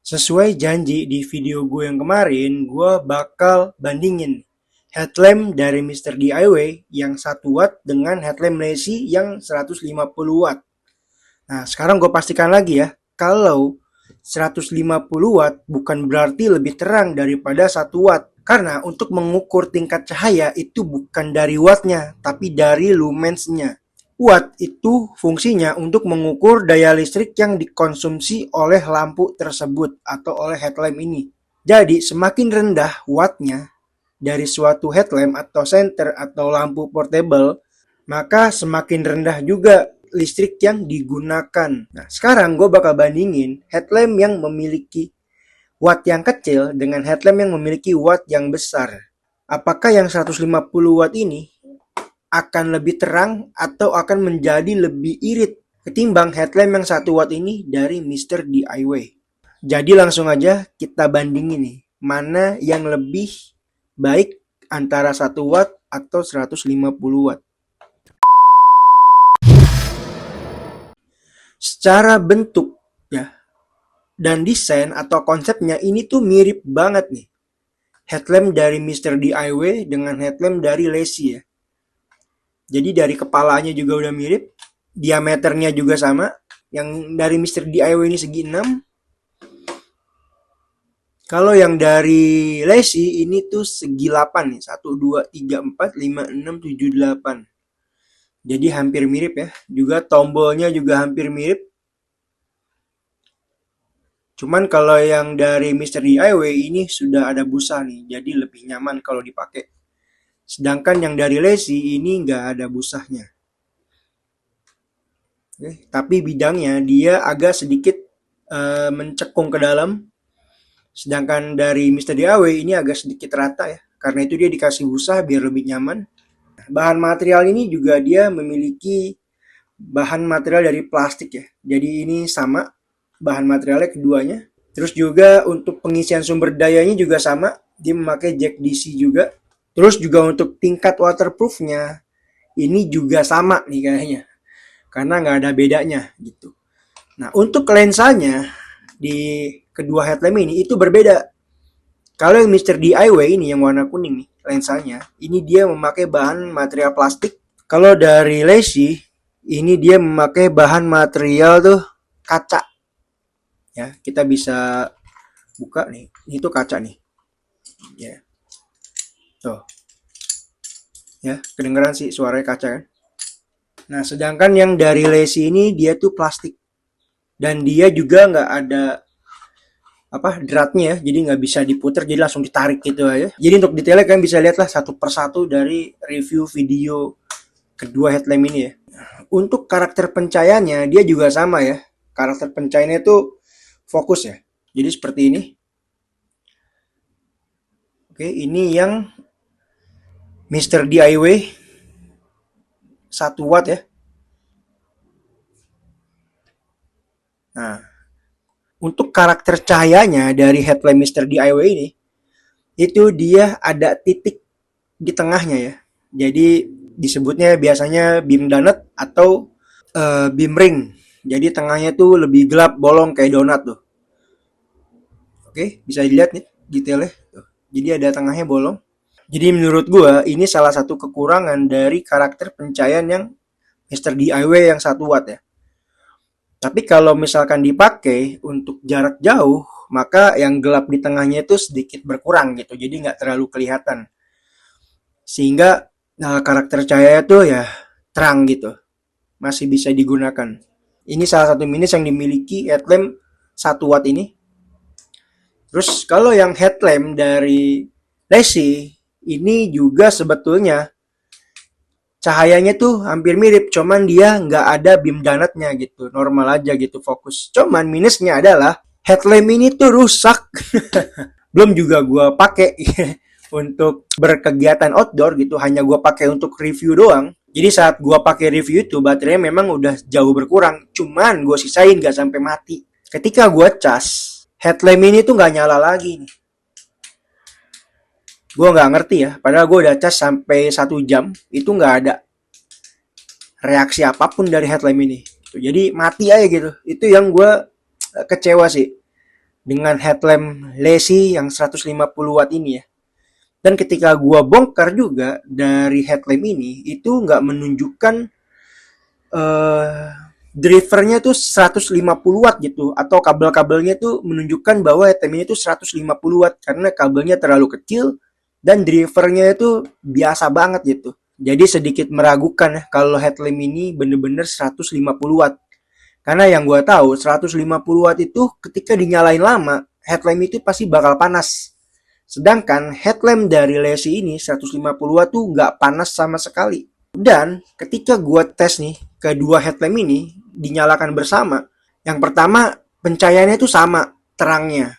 Sesuai janji di video gue yang kemarin, gue bakal bandingin headlamp dari Mr. DIY yang 1 watt dengan headlamp Lazy yang 150 watt. Nah, sekarang gue pastikan lagi ya, kalau 150 watt bukan berarti lebih terang daripada 1 watt. Karena untuk mengukur tingkat cahaya itu bukan dari wattnya, tapi dari lumensnya. Watt itu fungsinya untuk mengukur daya listrik yang dikonsumsi oleh lampu tersebut atau oleh headlamp ini. Jadi semakin rendah wattnya dari suatu headlamp atau senter atau lampu portable, maka semakin rendah juga listrik yang digunakan. Nah, sekarang gue bakal bandingin headlamp yang memiliki watt yang kecil dengan headlamp yang memiliki watt yang besar. Apakah yang 150 watt ini akan lebih terang atau akan menjadi lebih irit ketimbang headlamp yang 1 watt ini dari Mr. DIY. Jadi langsung aja kita bandingin nih, mana yang lebih baik antara 1 watt atau 150 watt. Secara bentuk ya dan desain atau konsepnya ini tuh mirip banget nih. Headlamp dari Mr. DIY dengan headlamp dari Lazy ya. Jadi dari kepalanya juga udah mirip, diameternya juga sama. Yang dari Mr. DIY ini segi 6. Kalau yang dari Lazy ini tuh segi 8 nih. 1, 2, 3, 4, 5, 6, 7, 8. Jadi hampir mirip ya. Juga tombolnya juga hampir mirip. Cuman kalau yang dari Mr. DIY ini sudah ada busa nih. Jadi lebih nyaman kalau dipakai. Sedangkan yang dari Lazy ini nggak ada busanya. Tapi bidangnya dia agak sedikit mencekung ke dalam. Sedangkan dari Mr. DIY ini agak sedikit rata ya. Karena itu dia dikasih busa biar lebih nyaman. Bahan material ini juga dia memiliki bahan material dari plastik ya. Jadi ini sama bahan materialnya keduanya. Terus juga untuk pengisian sumber dayanya juga sama. Dia memakai jack DC juga. Terus juga untuk tingkat waterproofnya ini juga sama nih kayaknya. Karena nggak ada bedanya gitu. Nah untuk lensanya di kedua headlamp ini itu berbeda. Kalau yang Mr. DIY ini yang warna kuning nih lensanya, ini dia memakai bahan material plastik. Kalau dari Lazy ini dia memakai bahan material tuh kaca. Ya, kita bisa buka nih. Ini tuh kaca nih. Ya. Tuh. Ya, kedengeran sih suaranya kaca kan. Nah, sedangkan yang dari Lazy ini dia tuh plastik. Dan dia juga nggak ada dratnya ya, jadi nggak bisa diputer, jadi langsung ditarik gitu aja. Jadi untuk detailnya kalian bisa lihat lah satu persatu dari review video kedua headlamp ini ya. Untuk karakter pencahayaannya dia juga sama ya. Karakter pencahayaannya itu fokus ya. Jadi seperti ini. Oke, ini yang Mr. DIY 1 watt ya. Nah, untuk karakter cahayanya dari headlamp Mr. DIY ini, itu dia ada titik di tengahnya ya. Jadi disebutnya biasanya beam donut atau beam ring. Jadi tengahnya tuh lebih gelap bolong kayak donat tuh. Oke, bisa dilihat nih detailnya. Jadi ada tengahnya bolong. Jadi menurut gua ini salah satu kekurangan dari karakter pencahayaan yang Mr. DIY yang 1 watt ya. Tapi kalau misalkan dipakai untuk jarak jauh, maka yang gelap di tengahnya itu sedikit berkurang gitu. Jadi nggak terlalu kelihatan. Sehingga karakter cahaya itu ya terang gitu. Masih bisa digunakan. Ini salah satu minus yang dimiliki headlamp 1 watt ini. Terus kalau yang headlamp dari Lazy ini juga sebetulnya cahayanya tuh hampir mirip, cuman dia nggak ada beam donutnya gitu, normal aja gitu fokus. Cuman minusnya adalah headlamp ini tuh rusak. Belum juga gue pakai untuk berkegiatan outdoor gitu, hanya gue pakai untuk review doang. Jadi saat gue pakai review itu baterainya memang udah jauh berkurang, cuman gue sisain gak sampai mati. Ketika gue cas, headlamp ini tuh nggak nyala lagi nih. Gue nggak ngerti ya, padahal gue udah cas sampai 1 jam, itu nggak ada reaksi apapun dari headlamp ini. Jadi mati aja gitu. Itu yang gue kecewa sih. dengan headlamp Lacy yang 150 watt ini ya. Dan ketika gua bongkar juga dari headlamp ini, itu nggak menunjukkan eh drivernya tuh 150 watt gitu, atau kabel-kabelnya tuh menunjukkan bahwa headlamp ini tuh 150 watt karena kabelnya terlalu kecil dan drivernya itu biasa banget gitu. Jadi sedikit meragukan ya kalau headlamp ini bener-bener 150 watt. Karena yang gua tahu 150 watt itu ketika dinyalain lama, headlamp itu pasti bakal panas. Sedangkan headlamp dari Lacy ini 150 watt tuh nggak panas sama sekali. Dan ketika gua tes nih, kedua headlamp ini dinyalakan bersama. Yang pertama, pencahayaannya itu sama terangnya.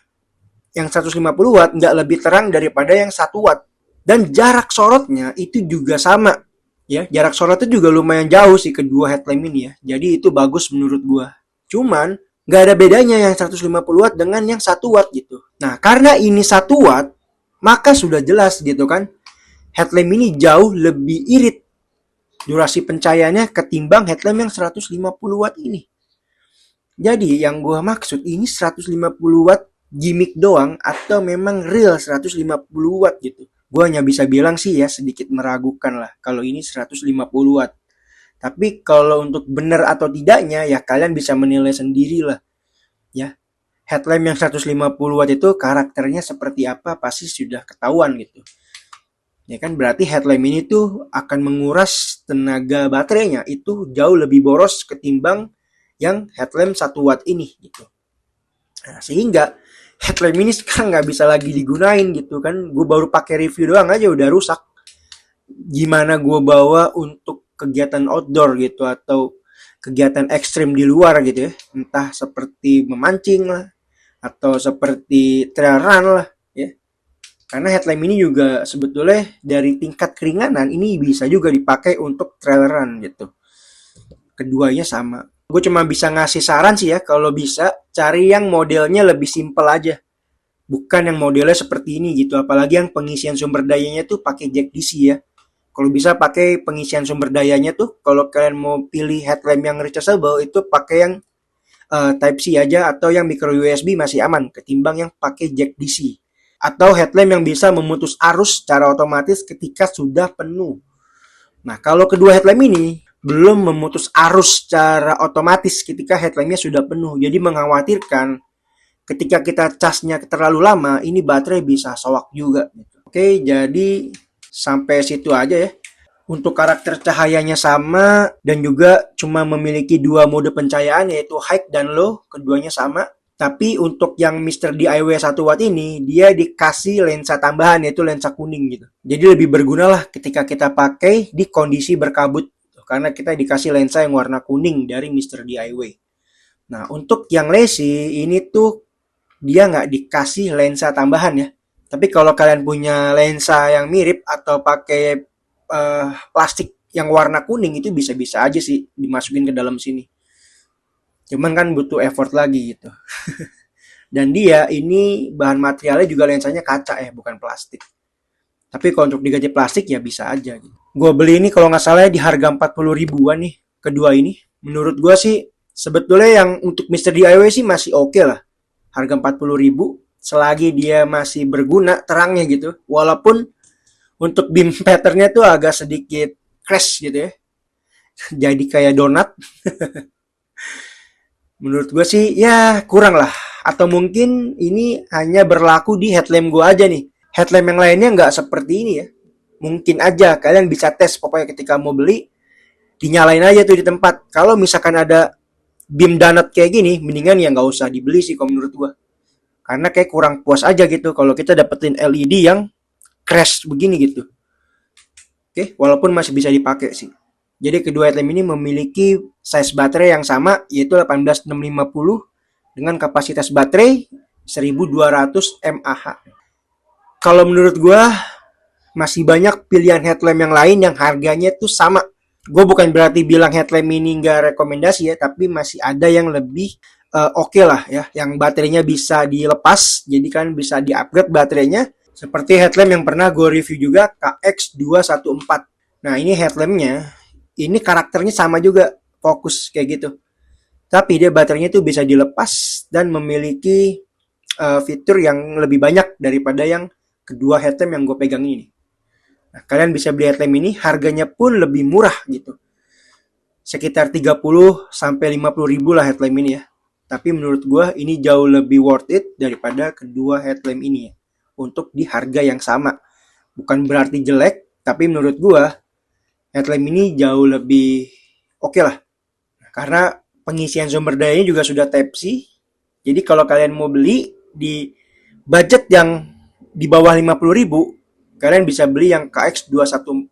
Yang 150 watt nggak lebih terang daripada yang 1 watt. Dan jarak sorotnya itu juga sama. Ya, jarak sorotnya juga lumayan jauh sih kedua headlamp ini ya. Jadi itu bagus menurut gua. Cuman nggak ada bedanya yang 150 watt dengan yang 1 watt gitu. Nah, karena ini 1 watt, maka sudah jelas gitu kan. Headlamp ini jauh lebih irit durasi pencahayaannya ketimbang headlamp yang 150 watt ini. Jadi yang gua maksud ini 150 watt gimmick doang atau memang real 150 watt gitu. Gua hanya bisa bilang sih ya sedikit meragukan lah kalau ini 150 watt. Tapi kalau untuk benar atau tidaknya ya kalian bisa menilai sendiri lah ya. Headlamp yang 150 watt itu karakternya seperti apa pasti sudah ketahuan gitu. Ya kan berarti headlamp ini tuh akan menguras tenaga baterainya itu jauh lebih boros ketimbang yang headlamp 1 watt ini gitu. Nah, sehingga headlamp ini sekarang nggak bisa lagi digunain gitu kan. Gue baru pakai review doang aja udah rusak. Gimana gue bawa untuk kegiatan outdoor gitu atau kegiatan ekstrim di luar gitu ya. Entah seperti memancing lah atau seperti trail run lah ya. Karena headlamp ini juga sebetulnya dari tingkat keringanan ini bisa juga dipakai untuk trail run gitu. Keduanya sama. Gue cuma bisa ngasih saran sih ya, kalau bisa cari yang modelnya lebih simpel aja. Bukan yang modelnya seperti ini gitu, apalagi yang pengisian sumber dayanya tuh pakai jack DC ya. Kalau bisa pakai pengisian sumber dayanya tuh, kalau kalian mau pilih headlamp yang rechargeable itu pakai yang Type C aja atau yang micro USB masih aman ketimbang yang pakai jack DC. Atau headlamp yang bisa memutus arus secara otomatis ketika sudah penuh. Nah, kalau kedua headlamp ini belum memutus arus secara otomatis ketika headlampnya sudah penuh. Jadi mengkhawatirkan ketika kita casnya terlalu lama, ini baterai bisa soak juga. Oke, jadi sampai situ aja ya. Untuk karakter cahayanya sama dan juga cuma memiliki dua mode pencahayaan yaitu high dan low, keduanya sama. Tapi untuk yang Mr. DIY 1 watt ini, dia dikasih lensa tambahan yaitu lensa kuning gitu. Jadi lebih berguna lah ketika kita pakai di kondisi berkabut. Karena kita dikasih lensa yang warna kuning dari Mr. DIY. Nah, untuk yang Lacy, ini tuh dia nggak dikasih lensa tambahan ya. Tapi kalau kalian punya lensa yang mirip atau pakai plastik yang warna kuning itu bisa-bisa aja sih dimasukin ke dalam sini. Cuman kan butuh effort lagi gitu. Dan dia ini bahan materialnya juga lensanya kaca ya, bukan plastik. Tapi kalau untuk diganti plastik ya bisa aja gitu. Gue beli ini kalau nggak salah di harga 40 ribuan nih, kedua ini. Menurut gue sih sebetulnya yang untuk Mr. DIY sih masih oke lah. Harga 40 ribu selagi dia masih berguna terangnya gitu. Walaupun untuk beam patternnya tuh agak sedikit crash gitu ya. Jadi kayak donat. Menurut gue sih ya kurang lah. Atau mungkin ini hanya berlaku di headlamp gue aja nih. Headlamp yang lainnya nggak seperti ini ya. Mungkin aja kalian bisa tes pokoknya ketika mau beli dinyalain aja tuh di tempat. Kalau misalkan ada beam donut kayak gini, mendingan ya nggak usah dibeli sih kalau menurut gue. Karena kayak kurang puas aja gitu kalau kita dapetin LED yang crash begini gitu. Oke, walaupun masih bisa dipakai sih. Jadi kedua headlamp ini memiliki size baterai yang sama yaitu 18650 dengan kapasitas baterai 1200 mAh. Kalau menurut gua masih banyak pilihan headlamp yang lain yang harganya tuh sama. Gue bukan berarti bilang headlamp ini nggak rekomendasi ya, tapi masih ada yang lebih oke lah ya, yang baterainya bisa dilepas, jadi kan bisa di-upgrade baterainya. Seperti headlamp yang pernah gue review juga, KX214. Nah ini headlampnya, ini karakternya sama juga, fokus kayak gitu. Tapi dia baterainya tuh bisa dilepas dan memiliki fitur yang lebih banyak daripada yang kedua headlamp yang gue pegang ini. Nah, kalian bisa beli headlamp ini, harganya pun lebih murah gitu. Sekitar 30 sampai 50 ribu lah headlamp ini ya. Tapi menurut gue ini jauh lebih worth it daripada kedua headlamp ini ya. Untuk di harga yang sama. Bukan berarti jelek, tapi menurut gue headlamp ini jauh lebih oke lah. Karena pengisian sumber dayanya juga sudah Type-C. Jadi kalau kalian mau beli di budget yang di bawah 50 ribu, kalian bisa beli yang KX214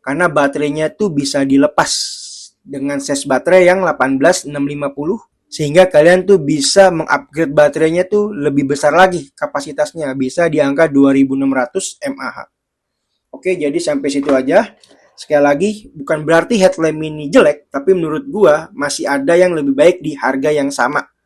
karena baterainya tuh bisa dilepas dengan size baterai yang 18650 sehingga kalian tuh bisa mengupgrade baterainya tuh lebih besar lagi kapasitasnya, bisa di angka 2600 mAh. Oke, jadi sampai situ aja. Sekali lagi, bukan berarti headlamp ini jelek, tapi menurut gua masih ada yang lebih baik di harga yang sama.